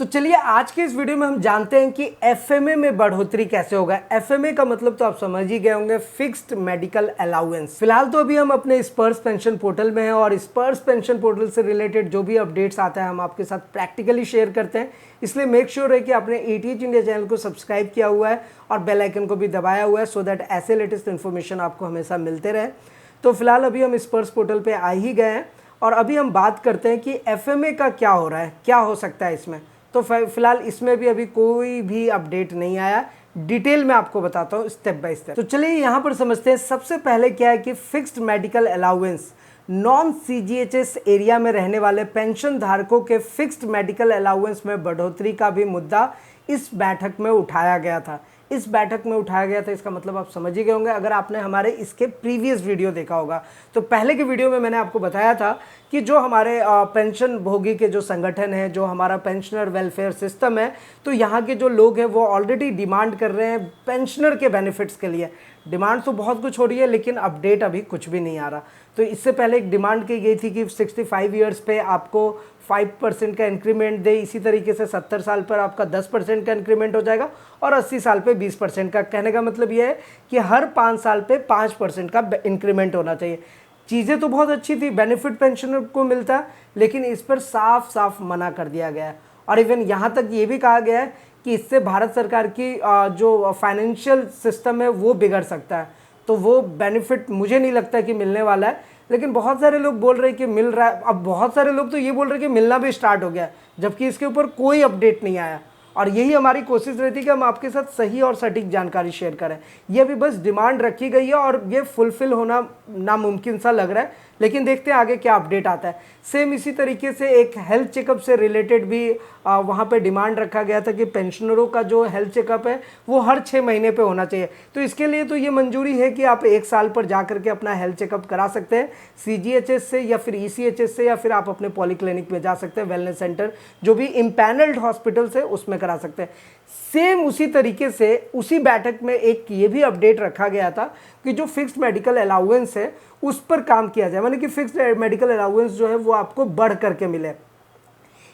तो चलिए आज के इस वीडियो में हम जानते हैं कि एफएमए में बढ़ोतरी कैसे होगा। एफएमए का मतलब तो आप समझ ही गए होंगे, फिक्स्ड मेडिकल अलाउंस। फिलहाल तो अभी हम अपने स्पर्श पेंशन पोर्टल में हैं और स्पर्श पेंशन पोर्टल से रिलेटेड जो भी अपडेट्स आता है हम आपके साथ प्रैक्टिकली शेयर करते हैं। इसलिए मेक श्योर है कि आपने एटीएच इंडिया चैनल को सब्सक्राइब किया हुआ है और बेल आइकन को भी दबाया हुआ है, सो दैट ऐसे लेटेस्ट इन्फॉर्मेशन आपको हमेशा मिलते रहे। तो फिलहाल अभी हम स्पर्श पोर्टल पर आ ही गए हैं और अभी हम बात करते हैं कि एफएमए का क्या हो रहा है, क्या हो सकता है इसमें। तो फिलहाल इसमें भी अभी कोई भी अपडेट नहीं आया, डिटेल में आपको बताता हूँ स्टेप बाय स्टेप। तो चलिए यहाँ पर समझते हैं। सबसे पहले क्या है कि fixed medical allowance, non CGHS area में रहने वाले पेंशन धारकों के फिक्स्ड मेडिकल अलाउंस में बढ़ोतरी का भी मुद्दा इस बैठक में उठाया गया था। इस बैठक में उठाया गया था, इसका मतलब आप समझ ही गए होंगे अगर आपने हमारे इसके प्रीवियस वीडियो देखा होगा। तो पहले के वीडियो में मैंने आपको बताया था कि जो हमारे पेंशन भोगी के जो संगठन है, जो हमारा पेंशनर वेलफेयर सिस्टम है, तो यहाँ के जो लोग हैं वो ऑलरेडी डिमांड कर रहे हैं पेंशनर के बेनिफिट्स के लिए। डिमांड तो बहुत कुछ हो रही है लेकिन अपडेट अभी कुछ भी नहीं आ रहा। तो इससे पहले एक डिमांड की गई थी कि 65 ईयर्स पे आपको 5% का इंक्रीमेंट दे, इसी तरीके से 70 साल पर आपका 10% का इंक्रीमेंट हो जाएगा और 80 साल पे 20% का। कहने का मतलब ये है कि हर 5 साल पे 5% का इंक्रीमेंट होना चाहिए। चीज़ें तो बहुत अच्छी थी, बेनिफिट पेंशनर को मिलता है, लेकिन इस पर साफ साफ मना कर दिया गया है। और इवन यहाँ तक ये भी कहा गया है कि इससे भारत सरकार की जो फाइनेंशियल सिस्टम है वो बिगड़ सकता है। तो वो बेनिफिट मुझे नहीं लगता कि मिलने वाला है, लेकिन बहुत सारे लोग बोल रहे हैं कि मिल रहा है। अब बहुत सारे लोग तो ये बोल रहे हैं कि मिलना भी स्टार्ट हो गया है, जबकि इसके ऊपर कोई अपडेट नहीं आया। और यही हमारी कोशिश रहती है कि हम आपके साथ सही और सटीक जानकारी शेयर करें। ये भी बस डिमांड रखी गई है और ये फुलफिल होना नामुमकिन सा लग रहा है, लेकिन देखते हैं आगे क्या अपडेट आता है। सेम इसी तरीके से एक हेल्थ चेकअप से रिलेटेड भी वहाँ पे डिमांड रखा गया था कि पेंशनरों का जो हेल्थ चेकअप है वो हर 6 महीने पे होना चाहिए। तो इसके लिए तो ये मंजूरी है कि आप 1 साल पर जा करके अपना हेल्थ चेकअप करा सकते हैं सीजीएचएस से या फिर ईसीएचएस से, या फिर आप अपने पॉलीक्लिनिक में जा सकते हैं, वेलनेस सेंटर जो भी इम्पैनल्ड हॉस्पिटल से उसमें करा सकते हैं। सेम उसी तरीके से उसी बैठक में एक ये भी अपडेट रखा गया था कि जो फिक्स्ड मेडिकल अलाउंस है उस पर काम किया जाए, माने कि फिक्स्ड मेडिकल अलाउंस जो है वो आपको बढ़ करके मिले।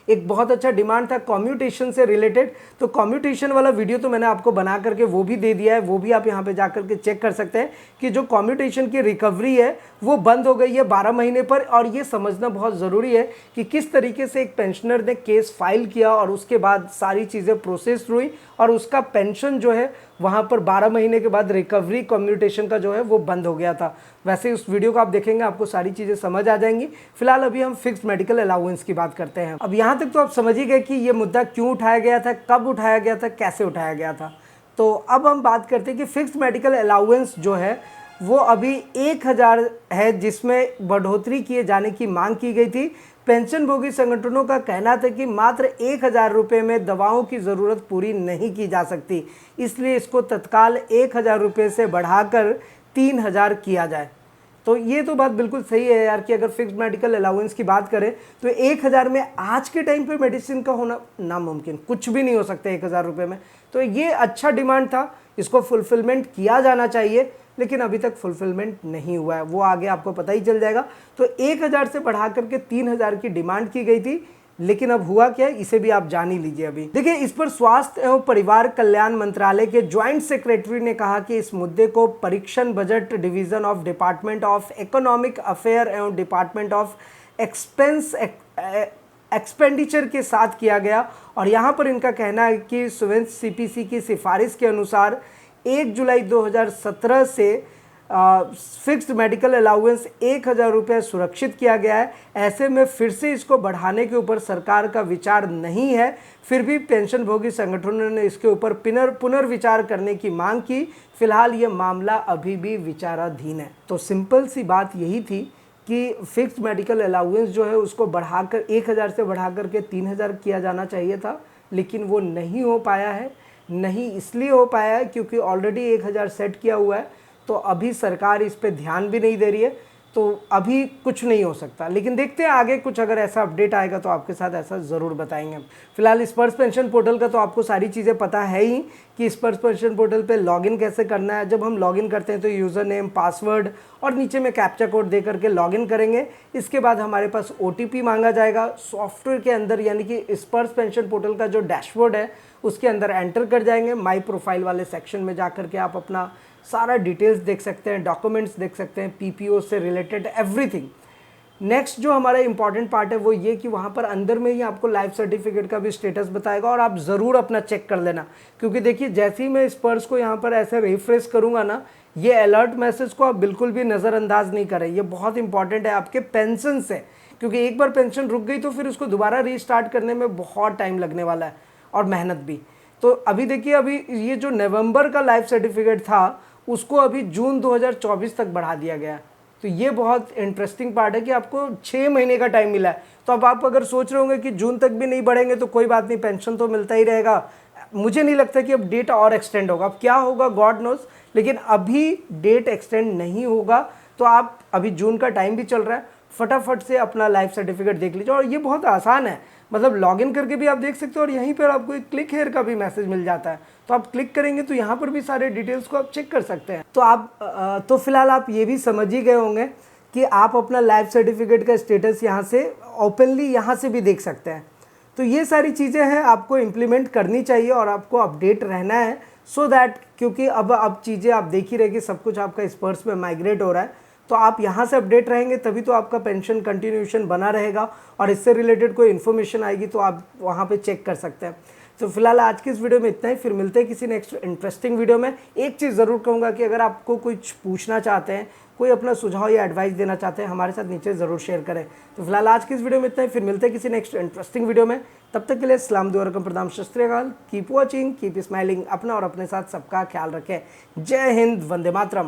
एक बहुत अच्छा डिमांड था कम्यूटेशन से रिलेटेड, तो कम्यूटेशन वाला वीडियो तो मैंने आपको बना करके वो भी दे दिया है, वो भी आप यहाँ पे जा करके चेक कर सकते हैं कि जो कम्यूटेशन की रिकवरी है वो बंद हो गई है 12 महीने पर। और ये समझना बहुत ज़रूरी है कि किस तरीके से एक पेंशनर ने केस फाइल किया और उसके बाद सारी चीज़ें प्रोसेस हुई और उसका पेंशन जो है वहाँ पर 12 महीने के बाद रिकवरी कम्यूटेशन का जो है वो बंद हो गया था। वैसे उस वीडियो को आप देखेंगे आपको सारी चीज़ें समझ आ जाएंगी। फिलहाल अभी हम फिक्स्ड मेडिकल अलाउंस की बात करते हैं। अब यहाँ तक तो आप समझ ही गए कि ये मुद्दा क्यों उठाया गया था, कब उठाया गया था, कैसे उठाया गया था। तो अब हम बात करते हैं कि फिक्स्ड मेडिकल अलाउंस जो है वो अभी 1000 है, जिसमें बढ़ोतरी किए जाने की मांग की गई थी। पेंशनभोगी संगठनों का कहना था कि मात्र 1000 रुपये में दवाओं की ज़रूरत पूरी नहीं की जा सकती, इसलिए इसको तत्काल 1000 रुपये से बढ़ाकर 3000 किया जाए। तो ये तो बात बिल्कुल सही है यार कि अगर फिक्स्ड मेडिकल अलाउंस की बात करें तो 1000 में आज के टाइम पे मेडिसिन का होना नामुमकिन, कुछ भी नहीं हो सकता 1000 रुपये में। तो ये अच्छा डिमांड था, इसको फुलफिलमेंट किया जाना चाहिए, लेकिन अभी तक फुलफिलमेंट नहीं हुआ है, वो आगे आपको पता ही चल जाएगा। तो 1000 से बढ़ा करके 3000 की डिमांड की गई थी, लेकिन अब हुआ क्या है इसे भी आप जान ही लीजिए। अभी देखिए, इस पर स्वास्थ्य एवं परिवार कल्याण मंत्रालय के ज्वाइंट सेक्रेटरी ने कहा कि इस मुद्दे को परीक्षण budget division of department of economic affair एवं डिपार्टमेंट ऑफ एक्सपेंडिचर के साथ किया गया। और यहाँ पर इनका कहना है कि सुवेंस सीपीसी की सिफारिश के अनुसार 1 जुलाई 2017 से फिक्स्ड मेडिकल अलाउंस 1000 रुपये सुरक्षित किया गया है। ऐसे में फिर से इसको बढ़ाने के ऊपर सरकार का विचार नहीं है। फिर भी पेंशनभोगी संगठनों ने इसके ऊपर पुनर्विचार करने की मांग की। फिलहाल ये मामला अभी भी विचाराधीन है। तो सिंपल सी बात यही थी कि फिक्स्ड मेडिकल अलाउंस जो है उसको बढ़ाकर 1000 से बढ़ा करके 3000 किया जाना चाहिए था, लेकिन वो नहीं हो पाया है। नहीं इसलिए हो पाया है क्योंकि ऑलरेडी 1000 सेट किया हुआ है, तो अभी सरकार इस पे ध्यान भी नहीं दे रही है। तो अभी कुछ नहीं हो सकता, लेकिन देखते हैं आगे कुछ अगर ऐसा अपडेट आएगा तो आपके साथ ऐसा ज़रूर बताएंगे। फिलहाल स्पर्श पेंशन पोर्टल का तो आपको सारी चीज़ें पता है ही कि स्पर्श पेंशन पोर्टल पे लॉगिन कैसे करना है। जब हम लॉगिन करते हैं तो यूज़र नेम, पासवर्ड और नीचे में कैप्चा कोड दे करके लॉगिन करेंगे। इसके बाद हमारे पास OTP मांगा जाएगा सॉफ्टवेयर के अंदर, यानी कि स्पर्श पेंशन पोर्टल का जो डैशबोर्ड है उसके अंदर एंटर कर जाएंगे। माई प्रोफाइल वाले सेक्शन में जा करके आप अपना सारा डिटेल्स देख सकते हैं, डॉक्यूमेंट्स देख सकते हैं, PPO से रिलेटेड एवरीथिंग। नेक्स्ट जो हमारा इंपॉर्टेंट पार्ट है वो ये कि वहाँ पर अंदर में ही आपको लाइफ सर्टिफिकेट का भी स्टेटस बताएगा और आप ज़रूर अपना चेक कर लेना, क्योंकि देखिए जैसे ही मैं स्पर्श को यहाँ पर ऐसे रिफ्रेश करूँगा ना, ये अलर्ट मैसेज को आप बिल्कुल भी नज़रअंदाज नहीं करें। ये बहुत इंपॉर्टेंट है आपके पेंशन से, क्योंकि एक बार पेंशन रुक गई तो फिर उसको दोबारा रीस्टार्ट करने में बहुत टाइम लगने वाला है और मेहनत भी। तो अभी देखिए, अभी ये जो नवंबर का लाइफ सर्टिफिकेट था उसको अभी जून 2024 तक बढ़ा दिया गया। तो ये बहुत इंटरेस्टिंग पार्ट है कि आपको 6 महीने का टाइम मिला है। तो अब आप अगर सोच रहे होंगे कि जून तक भी नहीं बढ़ेंगे तो कोई बात नहीं, पेंशन तो मिलता ही रहेगा। मुझे नहीं लगता कि अब डेट और एक्सटेंड होगा, अब क्या होगा गॉड नोस, लेकिन अभी डेट एक्सटेंड नहीं होगा। तो आप अभी जून का टाइम भी चल रहा है, फटाफट से अपना लाइफ सर्टिफिकेट देख लीजिए। और ये बहुत आसान है, मतलब लॉगिन करके भी आप देख सकते हो और यहीं पर आपको एक क्लिक हेयर का भी मैसेज मिल जाता है। तो आप क्लिक करेंगे तो यहाँ पर भी सारे डिटेल्स को आप चेक कर सकते हैं। तो फिलहाल आप ये भी समझ ही गए होंगे कि आप अपना लाइफ सर्टिफिकेट का स्टेटस यहाँ से ओपनली यहाँ से भी देख सकते हैं। तो ये सारी चीज़ें हैं, आपको इम्प्लीमेंट करनी चाहिए और आपको अपडेट रहना है सो दैट, क्योंकि अब चीज़ें आप देख ही रहे कि सब कुछ आपका स्पर्श में माइग्रेट हो रहा है। तो आप यहाँ से अपडेट रहेंगे तभी तो आपका पेंशन कंटिन्यूएशन बना रहेगा और इससे रिलेटेड कोई इन्फॉर्मेशन आएगी तो आप वहाँ पे चेक कर सकते हैं। तो फिलहाल आज की इस वीडियो में इतना ही, फिर मिलते हैं किसी नेक्स्ट इंटरेस्टिंग वीडियो में। एक चीज़ ज़रूर कहूँगा कि अगर आपको कुछ पूछना चाहते हैं, कोई अपना सुझाव या एडवाइस देना चाहते हैं, हमारे साथ नीचे ज़रूर शेयर करें। तो फिलहाल आज की इस वीडियो में इतना ही, फिर मिलते हैं किसी नेक्स्ट इंटरेस्टिंग वीडियो में। तब तक के लिए सलाम दुआ रकम प्रदाम सत श्री अकाल। Keep watching, keep smiling. अपना और अपने साथ सबका ख्याल रखें। जय हिंद, वंदे मातरम।